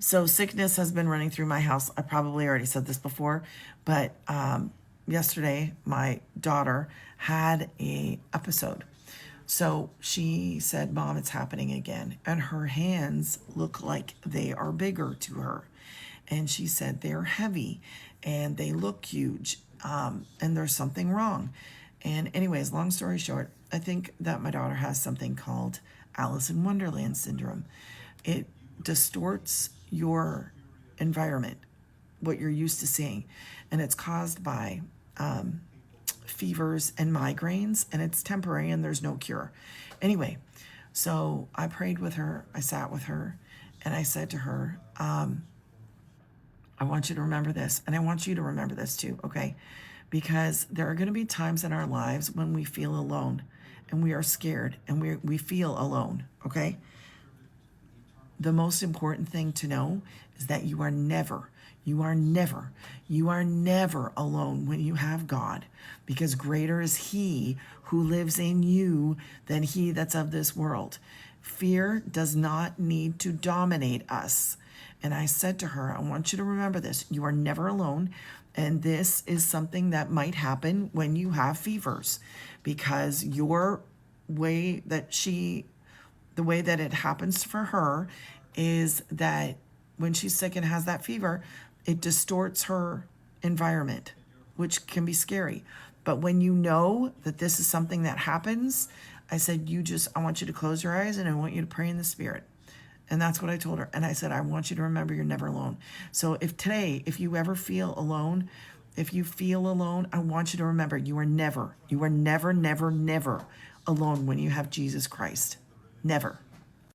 So sickness has been running through my house. I probably already said this before, but yesterday my daughter had a episode. So she said, "Mom, it's happening again." And her hands look like they are bigger to her. And she said they're heavy and they look huge, and there's something wrong. And anyways, long story short, I think that my daughter has something called Alice in Wonderland syndrome. It distorts your environment, what you're used to seeing, and it's caused by fevers and migraines, and it's temporary and there's no cure. Anyway, so I prayed with her, I sat with her, and I said to her, I want you to remember this, and I want you to remember this too, okay? Because there are going to be times in our lives when we feel alone and we are scared and we feel alone, okay? The most important thing to know is that you are never alone when you have God, because greater is He who lives in you than he that's of this world. Fear does not need to dominate us. And I said to her, I want you to remember this. You are never alone. And this is something that might happen when you have fevers, because the way that it happens for her is that when she's sick and has that fever, it distorts her environment, which can be scary. But when you know that this is something that happens, I said, I want you to close your eyes and I want you to pray in the Spirit. And that's what I told her. And I said, I want you to remember you're never alone. So if you ever feel alone, I want you to remember you are never alone when you have Jesus Christ. Never.